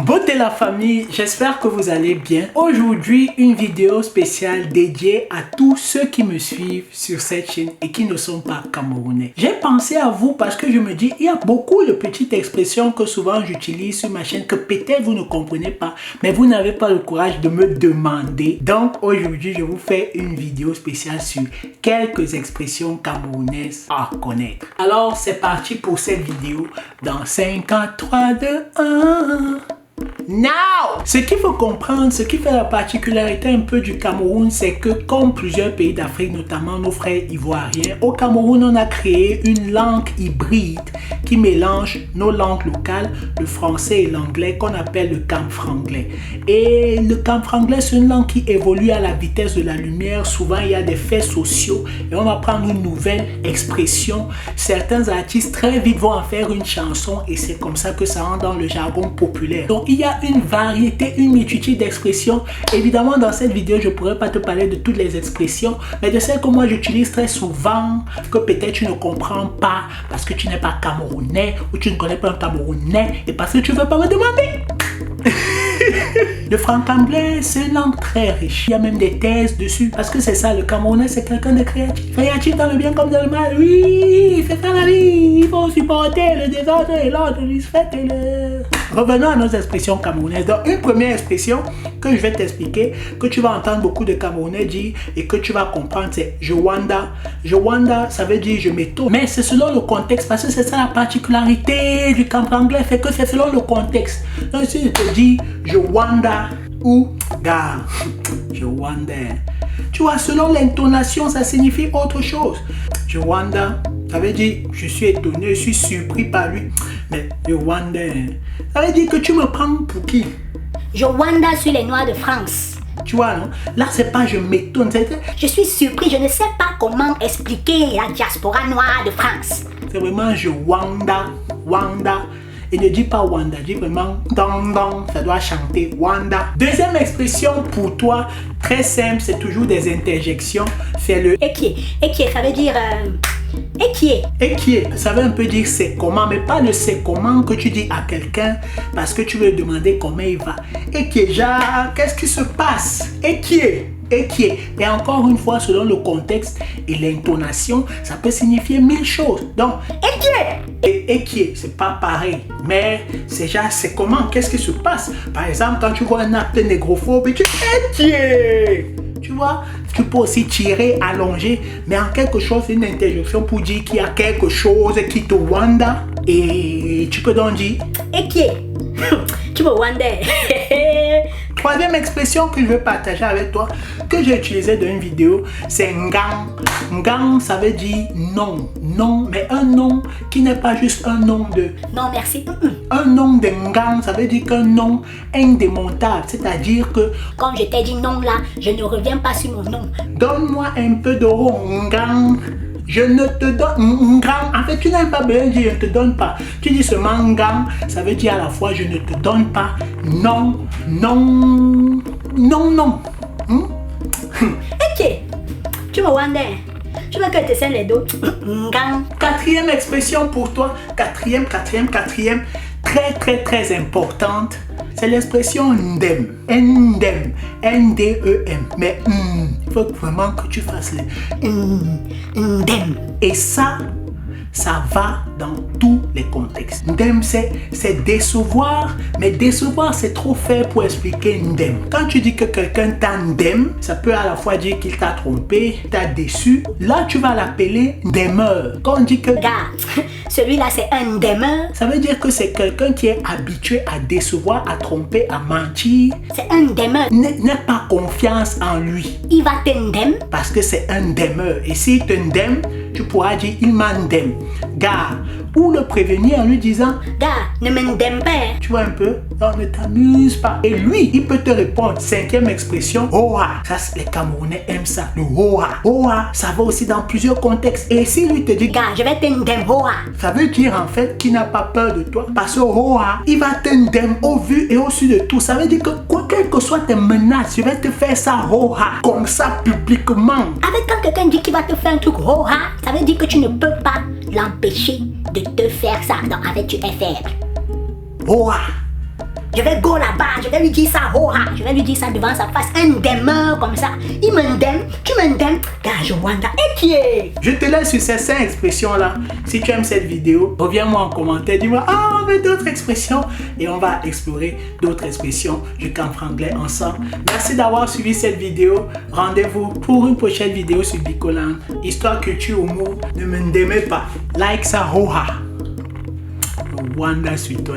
Beauté la famille, j'espère que vous allez bien. Aujourd'hui, une vidéo spéciale dédiée à tous ceux qui me suivent sur cette chaîne et qui ne sont pas camerounais. J'ai pensé à vous parce que je me dis, il y a beaucoup de petites expressions que souvent j'utilise sur ma chaîne que peut-être vous ne comprenez pas, mais vous n'avez pas le courage de me demander. Donc aujourd'hui, je vous fais une vidéo spéciale sur quelques expressions camerounaises à connaître. Alors c'est parti pour cette vidéo dans 5, 4, 3, 2, 1... Now! Ce qu'il faut comprendre, ce qui fait la particularité un peu du Cameroun, c'est que comme plusieurs pays d'Afrique, notamment nos frères ivoiriens, au Cameroun, on a créé une langue hybride qui mélange nos langues locales, le français et l'anglais, qu'on appelle le camfranglais. Et le camfranglais, c'est une langue qui évolue à la vitesse de la lumière. Souvent, il y a des faits sociaux et on va prendre une nouvelle expression. Certains artistes très vite vont en faire une chanson et c'est comme ça que ça rentre dans le jargon populaire. Donc, il y a une variété, une multitude d'expressions. Évidemment, dans cette vidéo, je ne pourrais pas te parler de toutes les expressions, mais de celles que moi j'utilise très souvent, que peut-être tu ne comprends pas parce que tu n'es pas camerounais ou tu ne connais pas un camerounais et parce que tu ne veux pas me demander. Le franc-anglais, c'est une langue très riche. Il y a même des thèses dessus. Parce que c'est ça, le Camerounais, c'est quelqu'un de créatif. Créatif dans le bien comme dans le mal. Oui, c'est ça la vie. Il faut supporter le désordre et l'ordre. Revenons à nos expressions camerounaises. Donc, une première expression que je vais t'expliquer, que tu vas entendre beaucoup de Camerounais dire et que tu vas comprendre, c'est je wanda. Je wanda, ça veut dire je m'étonne. Mais c'est selon le contexte, parce que c'est ça la particularité du camp anglais, fait que c'est selon le contexte. Donc, si je te dis je wanda ou gars, je wanda. Tu vois, selon l'intonation, ça signifie autre chose. Je wanda, ça veut dire je suis étonné, je suis surpris par lui. Mais je wanda, ça veut dire que tu me prends pour qui? Je wanda sur les Noirs de France. Tu vois, non? Là, c'est pas je m'étonne. Je suis surpris, je ne sais pas comment expliquer la diaspora noire de France. C'est vraiment je wanda, wanda. Et ne dis pas wanda, dis vraiment dong dong, ça doit chanter wanda. Deuxième expression pour toi, très simple, c'est toujours des interjections. C'est le Ekie, ça veut dire Ekie. Ekie, ça veut un peu dire c'est comment, mais pas le c'est comment que tu dis à quelqu'un parce que tu veux demander comment il va. Ekie, genre, qu'est-ce qui se passe? Ekie. Ekie. Et encore une fois, selon le contexte et l'intonation, ça peut signifier mille choses. Donc, Ekie. Et Ekie, c'est pas pareil. Mais c'est genre, c'est comment? Qu'est-ce qui se passe? Par exemple, quand tu vois un acte négrophobe, tu dis Ekie. Tu vois, tu peux aussi tirer, allonger, mais en quelque chose, c'est une interjection pour dire qu'il y a quelque chose qui te wanda. Et tu peux donc dire Ekie. Tu me wanda. Troisième expression que je veux partager avec toi, que j'ai utilisée dans une vidéo, c'est ngang. Ngang, ça veut dire non. Non, mais un nom qui n'est pas juste un nom de... Non, merci. Un nom de ngang, ça veut dire qu'un nom indémontable. C'est-à-dire que... Comme je t'ai dit non là, je ne reviens pas sur mon nom. Donne-moi un peu d'euro, ngang. Je ne te donne ngang. En fait, tu n'as pas besoin de dire je ne te donne pas. Tu dis seulement ngang, ça veut dire à la fois je ne te donne pas. Non, non, non, non. Ok, tu me wanda. Tu veux que je te saigne les dos? Ngang. Quatrième expression pour toi. Quatrième. Très importante. C'est l'expression ndem. Ndem. N-D-E-M. Mais il faut vraiment que tu fasses le Ndem. Et ça va dans tous les contextes. Ndem, c'est décevoir, mais décevoir, c'est trop fait pour expliquer ndem. Quand tu dis que quelqu'un t'a ndem, ça peut à la fois dire qu'il t'a trompé, t'a déçu. Là, tu vas l'appeler ndemeur. Quand on dit que... Gars, celui-là, c'est un ndemeur. Ça veut dire que c'est quelqu'un qui est habitué à décevoir, à tromper, à mentir. C'est un ndemeur. N'aie pas confiance en lui. Il va te ndem. Parce que c'est un ndemeur. Et s'il te ndem, tu pourras dire il m'a ndem. Gars, ou le prévenir en lui disant gars, ne me ndem pas. Tu vois un peu? Non, ne t'amuse pas. Et lui, il peut te répondre. Cinquième expression, oha. Ça, les Camerounais aiment ça. Le oha. Oha, ça va aussi dans plusieurs contextes. Et si lui te dit gars, je vais te ndem oha, ça veut dire en fait qu'il n'a pas peur de toi. Parce que oha, il va te ndem au vu et au su de tout. Ça veut dire que quoi, quelles que soient tes menaces, je vais te faire ça oha. Comme ça, publiquement. Avec quand quelqu'un dit qu'il va te faire un truc oha, ça veut dire que tu ne peux pas l'empêcher de te faire ça. Donc, avec tu es faible. Oha. Je vais go là-bas, je vais lui dire ça, ho-ha. Je vais lui dire ça devant sa face, un démeur comme ça. Il m'indemne, tu m'indemnes. Gage Wanda, et qui est? Je te laisse sur ces 5 expressions-là. Si tu aimes cette vidéo, reviens-moi en commentaire. Dis-moi, on veut d'autres expressions. Et on va explorer d'autres expressions du camp franglais ensemble. Merci d'avoir suivi cette vidéo. Rendez-vous pour une prochaine vidéo sur Bicoland. Histoire, culture, humour. Ne me démez pas. Like ça, ho-ha. Wanda sur toi.